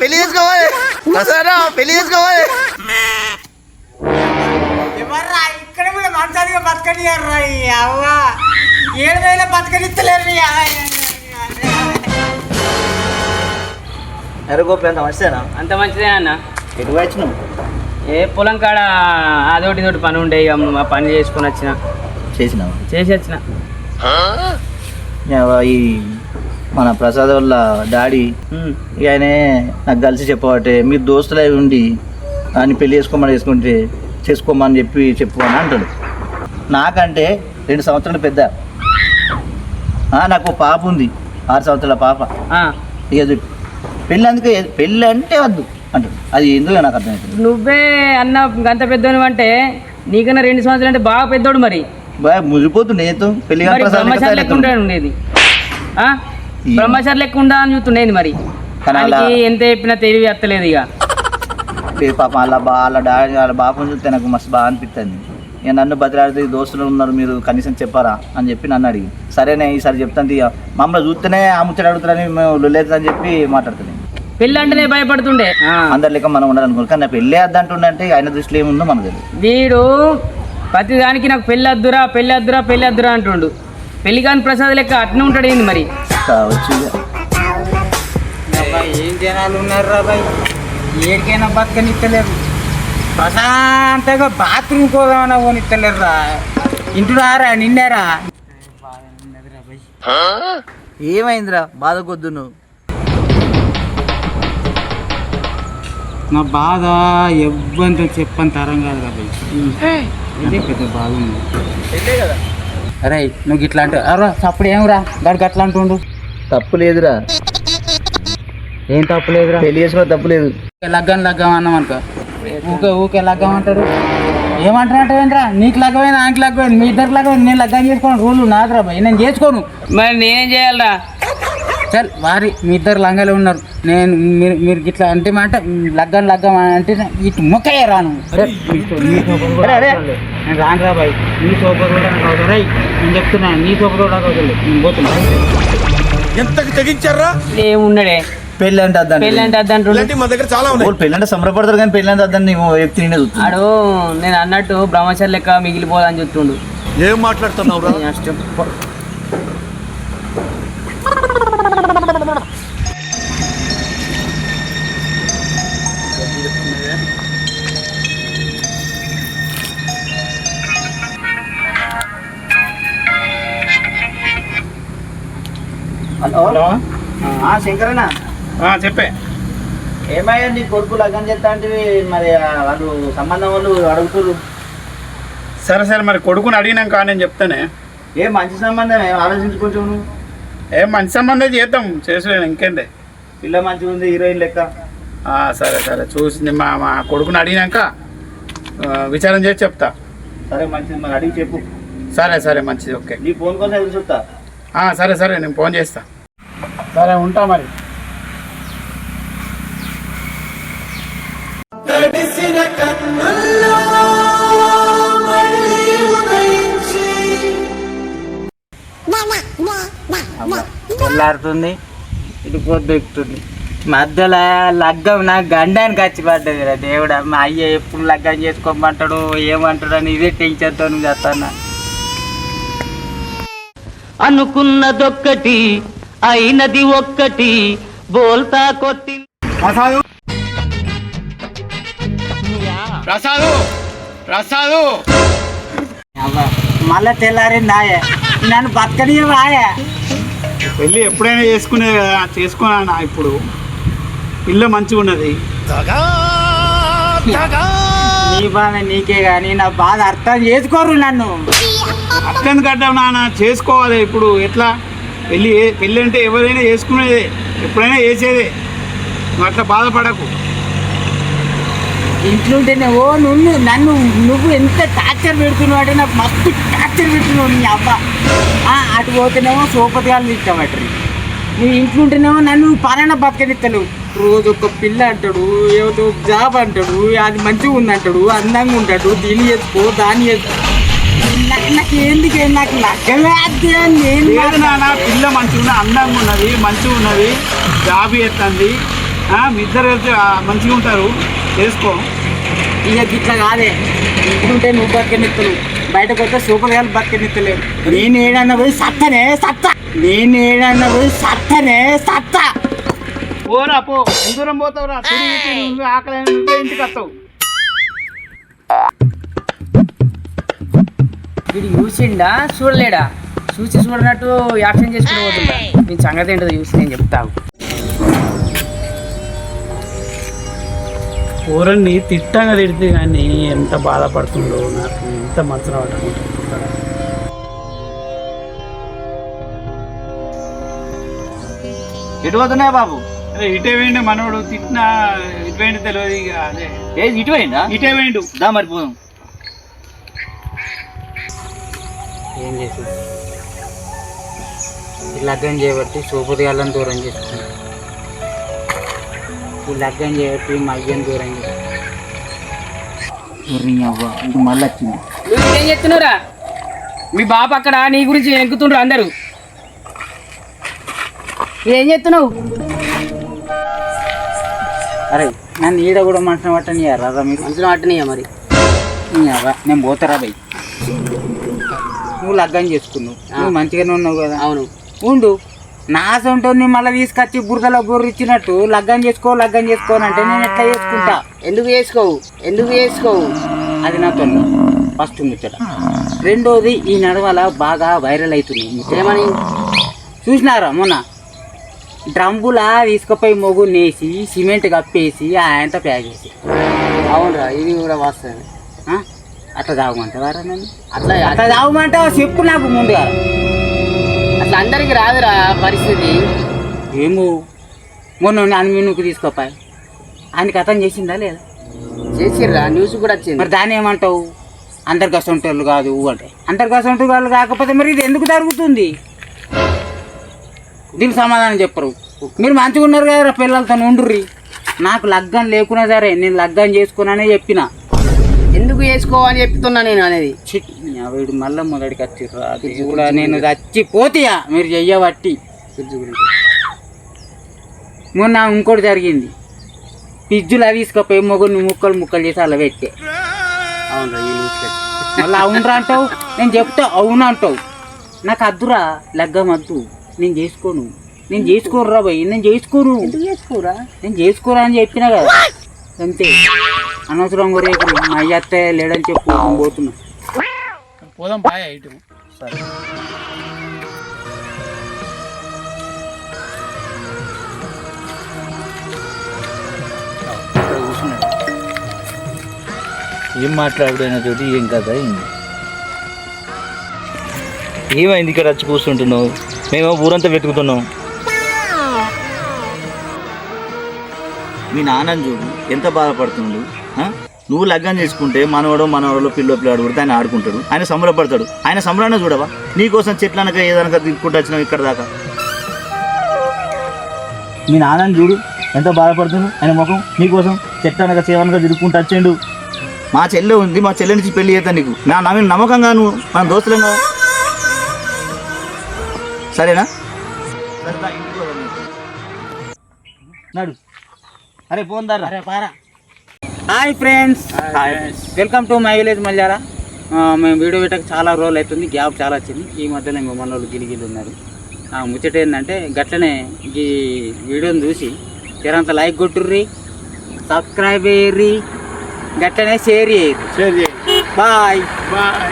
పెళ్లి చేసుకోవాలి ప్రసాద్ పెళ్లి చేసుకోవాలి. ఎవర్రా ఇక్కడ కూడా మనసారిగా బతకనియర్రా అవ్వ 7,000 బతకనిస్తలేరు. ఎరగోపు ఎంత మంచిదేనా? అంత మంచిదే అన్న. ఎటు వచ్చినావు? ఏ పొలం కాడ అదొకటి ఇదొకటి పని ఉండే ఇక ఆ పని చేసుకొని వచ్చిన. చేసినావు? చేసి వచ్చిన. ఈ మన ప్రసాద్ వాళ్ళ డాడీ ఇక ఆయనే నాకు కలిసి చెప్పబట్టే మీరు దోస్తులు అయి ఉండి ఆయన పెళ్లి చేసుకుంటే చేసుకోమని చెప్పు అని అంటాడు. నాకంటే 2 సంవత్సరాలు పెద్ద. నాకు పాప ఉంది 6 సంవత్సరాల పాప. ఇక పెళ్ళి అందుకే పెళ్ళి అంటే వద్దు అంటాడు. అది ఎందుకు నాకు అర్థమవుతుంది. నువ్వే అన్న గంత పెద్దోని అంటే నీకన్నా 2 సంవత్సరాలు అంటే బాగా పెద్దోడు. మరి బాగా మురిపోతుండే పెళ్లి బ్రహ్మచారి లెక్క ఉండేది. బ్రహ్మచారి లెక్క ఉండా అని చూస్తుండేది. మరి ఎంత చెప్పినా తెలివి ఎత్తలేదు. ఇక పాప వాళ్ళ డాడీ వాళ్ళ బాపని చూస్తే నాకు మస్తు బాగా అనిపిస్తుంది. ఇక నన్ను బతిలాడితే దోస్తులు ఉన్నారు మీరు కనీసం చెప్పారా అని చెప్పి నన్ను అడిగి సరేనే ఈసారి చెప్తాను. ఇక మమ్మల్ని చూస్తేనే ఆ ముచ్చట అడుగుతారని మేము లొల్లేదని చెప్పి మాట్లాడుతున్నాం. పెళ్ళి అంటేనే భయపడుతుండే. అందరి లెక్క మనం ఉండాలనుకోండి. కానీ నా పెళ్ళి వద్దంటుండే అంటే ఆయన దృష్టిలో ఏముందో మనకు తెలియదు. వీడు ప్రతి దానికి నాకు పెళ్ళి వద్దురా అంటుండు. పెళ్లి కాని ప్రసాద్ లెక్క అట్నే ఉంటాడు. ఏంది మరి కావచ్చు. ఏం జనాలు ఉన్నారు రా బాయ్, ఏడికైనా బతకనిస్తలేరు. ప్రశాంతంగా బాత్రూమ్ కోదామన్నా పోనిస్తలేరు రా. ఇంటున్నారా నిన్నేరా. ఏమైందిరా బాధకొద్దు నువ్వు? నా బాధ ఎవ్వంత చెప్పని తరం కాదు రా బాయ్. ఇదే పెద్ద బాధ ఉంది. కదా అరే నువ్వు ఇట్లా అంటే అరా అప్పుడు ఏమరా దానికి అట్లా అంటుండు. తప్పు లేదురా. ఏం తప్పు లేదురా. పెళ్లి చేసుకోవడం తప్పు లేదు. లగ్గం అన్నాం అనుకో ఊకే లగ్గం అంటారు. ఏమంటారంటేంట్రా నీకు లగ్గమైంది ఆయనకి లగ్గమైంది మీ ఇద్దరికి లగ్గమైంది. నేను లగ్గం చేసుకోను రూలు నాదురా బాయ్, నేను చేసుకోను. మరి నేనేం చేయాలరా? చల్ వారి మీ ఇద్దరు లంగాలే ఉన్నారు. నేను మీరు ఇట్లా అంటే మాట లగ్గం అంటే ఇటు మొక్కయ్యే రాను. నేను రానురా బాయ్. నీ సోపర్ కూడా నాకు అవసరం. నేను చెప్తున్నా నీ సోపర్ కూడా నాకు అవసరం. నేను పోతున్నా. ఎంతకి తెగించారా? ఏమున్నాడే పెళ్ళి అంటే అద్దండి. పెళ్ళి అంటే అద్దంటు మా దగ్గర చాలా ఉన్నాయి. పెళ్ళి అంటే సంబరపడతారు కానీ పెళ్ళి అంటే అద్దని వ్యక్తి నేనే చూస్తాను. ఆడు నేను అన్నట్టు బ్రహ్మచారి లెక్క మిగిలిపోదని చెప్తుండు. ఏం మాట్లాడుతున్నావు? హలో శంకరన్న చెప్పే. ఏమయ్యా నీ కొడుకు లగ్గం చేస్తా అంటే మరి వాళ్ళు సంబంధం వాళ్ళు అడుగుతారు. సరే మరి కొడుకుని అడిగినాక నేను చెప్తానే. ఏ మంచి సంబంధం ఆలోచించుకుంటూ నువ్వు. ఏం మంచి సంబంధం చేద్దాం చేసుకోలేను ఇంకేంటే. పిల్ల మంచిగా ఉంది హీరోయిన్ లెక్క. సరే చూసింది మా కొడుకుని అడిగినాక విచారం చేసి చెప్తా. సరే మంచిది మరి అడిగి చెప్పు. సరే మంచిది ఓకే. నీ ఫోన్ కోసం ఎదురు చూస్తా. సరే నేను ఫోన్ చేస్తా. సరే ఉంటా మరి. తెల్లారుతుంది ఇటు పొద్దు ఎక్కుతుంది. మధ్యలో లగ్గం నా గండానికి వచ్చి పడ్డది రా దేవుడా. మా అయ్య ఎప్పుడు లగ్గం చేసుకోమంటాడు ఏమంటాడు అని ఇదే టెన్షన్తో చేస్తాను. అనుకున్నదొక్కటి అయినది ఒక్కటి బోల్తా కొట్టి. ప్రసాదు మళ్ళా తెల్లారింది ఆయే నన్ను బతకనియవా ఆయే. పెళ్ళి ఎప్పుడైనా చేసుకునే కదా చేసుకున్నా. ఇప్పుడు పిల్ల మంచిగా ఉన్నది. నీ బాధ నీకే కానీ నా బాధ అర్థం చేసుకోరు నన్ను. అట్లెందుకు కట్టావు నాన్న? చేసుకోవాలి. ఇప్పుడు ఎట్లా పెళ్ళి అంటే ఎవరైనా చేసుకునేదే, ఎప్పుడైనా చేసేదే. నువ్వు అట్లా బాధపడకు. ఇంట్లోంటేనే నువ్వు ఎంత టార్చర్ పెడుతున్నావు అంటే నాకు మస్తు టార్చర్ పెడుతున్నావు నీ అబ్బా. అటు పోతేనేమో సోపతిగాలు ఇష్టపట్టరు. నువ్వు ఇంట్లోంటేనేమో నన్ను పరాన బతకనిస్తాను. రోజు ఒక పిల్ల అంటాడు, ఏదో జాబ్ అంటాడు, అది మంచిగా ఉందంటాడు, అందంగా ఉంటాడు, దీన్ని చేసుకో దాన్ని చేసుకో. నాకు ఎందుకే నాకు లగ్గమే అదే. పిల్ల మంచిగా ఉన్నది, అందంగా ఉన్నది, మంచిగా ఉన్నది, జాబ్ చేస్తుంది. మీ ఇద్దరు వెళ్తే మంచిగా ఉంటారు, చేసుకో. ఇక ఇట్లా కాదే, ఇంటుంటే నువ్వు బతికెనిత్తలు, బయటకు వస్తే సూపర్ గారు బతికెనిత్తలేవు. నేను ఏడన్నా పోయి సత్తనే సత్తా, నేను ఏడన్నా పోయి సత్తనే సత్తా. పోరా పో, ఎంత దూరం పోతావురా? తిరిగి ఆకలి ఇంటికి వస్తావు. వీడు చూసిండా చూడలేడా? చూసి చూడనట్టు యాక్షన్ చేసుకుని పోతుందా? నేను సంగతి ఏంటో చూసి నేను చెప్తాను. కూరని తిట్టంగా తిడితే కానీ ఎంత బాధపడుతుందో, నాకు ఎంత మనసులో పట్టుకుంటుందా. ఎటు పోతున్నాయా బాబు? అదే ఇటే వేయండి మనోడు, తిట్టినా ఇటు వేయండి తెలియదు. ఇక అదే ఏది ఇటు పోయిందా? ఇటే వేయండు. దా మరిపోదాం. ఏం చేసి ఈ లగ్గం చేయబట్టి సూపర్ గాళ్ళని దూరం చేస్తుంది, ఈ లగ్గం చేయబట్టి మా అయ్యని దూరం చేస్తుంది. ఇది మళ్ళీ వచ్చింది. నువ్వు ఏం చెప్తున్నావురా? మీ బాబు అక్కడ నీ గురించి ఎక్కుతుండ్రు అందరూ. ఏం చెప్తున్నావు? అరే నన్ను ఈడ కూడా మనుషులు పట్టని రాదా మీరు? మనుషులు పట్టనియా మరి? నేను పోతారా భయ్, నువ్వు లగ్గం చేసుకున్నావు, నువ్వు మంచిగానే ఉన్నావు కదా. అవును ఉండు, నా సొంటని మళ్ళీ తీసుకొచ్చి బురదలో బుర్ర ఇచ్చినట్టు లగ్గం చేసుకోనంటే నేను ఎట్లా చేసుకుంటా? ఎందుకు చేసుకోవు? అది నా తొందర ఫస్ట్ ముచ్చట. రెండోది, ఈ నడవల బాగా వైరల్ అవుతుంది. ఏమని చూసినారా మొన్న? డ్రమ్బులా తీసుకుపోయి మొగుని వేసి సిమెంట్ కప్పేసి ఆయనతో ప్యాక్ చేసి. అవునరా, ఇది కూడా వాస్తవమే. అట్లా తాగమంటావారా నన్ను? అట్లా అట్లా తాగమంటావా చెప్పు నాకు ముందుగా. అట్లా అందరికి రాదురా పరిస్థితి. ఏమో మొన్న అన్మీనుకు తీసుకోపాయి, ఆయనకి అతను చేసిందా లేదా? చేసిర్రా, న్యూస్ కూడా వచ్చింది. మరి దాన్ని ఏమంటావు? అంతర్గసంటోళ్ళు కాదు అంటే, అంతర్గసంటు వాళ్ళు కాకపోతే మరి ఇది ఎందుకు జరుగుతుంది? దీనికి సమాధానం చెప్పరు. మీరు మంచిగా ఉన్నారు కదా పిల్లలతో ఉండుర్రి. నాకు లగ్గం లేకున్నా సరే నేను లగ్గం చేసుకున్నానే చెప్పిన. ఎందుకు చేసుకోవని చెప్తున్నా నేను అనేది. వీడు మళ్ళీ మొదటికి వచ్చిర్రా, అది కూడా నేను చచ్చిపోతీయా మీరు చెయ్యబట్టి. మొన్న ఇంకోటి జరిగింది, పిజ్జులా తీసుకుపోయి మొగుడిని ముక్కలు చేసి అలా పెట్టే. అవునరా, ఈ న్యూస్ మళ్ళీ అవునరా అంటావు, నేను చెప్తా అవును అంటావు. నాకు అద్దురా లగ్గం వద్దు, నేను చేసుకోరురా భయ్, నేను చేసుకోరా అని చెప్పినా కదా. అంతే, అనవసరం రేపు మా అయ్య అత్తయ్య లేడని చెప్పు పోతున్నా. పోదాం బాయ్ ఇటు. సరే ఏం మాట్లాడుతున్నా తోటి ఏం కదా ఏమైంది? ఇక్కడ వచ్చి కూర్చుంటున్నావు, మేము ఊరంతా వెతుకుతున్నాం. మీ నాన్నని చూడు ఎంత బాధపడుతున్నాడు. నువ్వు లగ్గం చేసుకుంటే మనవాడో పిల్లాడు కూడా ఆయన ఆడుకుంటాడు, ఆయన సంబరపడతాడు. ఆయన సంబరాన్ని చూడవా? నీకోసం చెట్లనక ఏదనక తినుకుంటూ వచ్చినావు ఇక్కడ దాకా. మీ నాన్నని చూడు ఎంత బాధపడుతున్నాడు, ఆయన ముఖం నీకోసం చెట్లనక సేవనక తిరుగుకుంటూ వచ్చిండు. మా చెల్లె ఉంది, మా చెల్లె నుంచి పెళ్లి చేస్తా నీకు. నా మీద నమ్మకంగా నువ్వు మన దోస్తులేం కదా. సరేనా? నడు. అరే ఫోన్ దారా. అరే పారా. Hi friends, welcome to my village Malyara. మేము వీడియో పెట్టక చాలా రోజులు అవుతుంది, గ్యాప్ చాలా వచ్చింది. ఈ మధ్యలో ఇంకో మన వాళ్ళు గిలిగిలి ఉన్నారు. ముచ్చట ఏంటంటే గట్లనే ఈ వీడియోని చూసి జరంత లైక్ కొట్టుర్రి, సబ్స్క్రైబ్ చేయర్రి, గట్లనే షేర్ చేయర్రి. సరే బాయ్. బాయ్.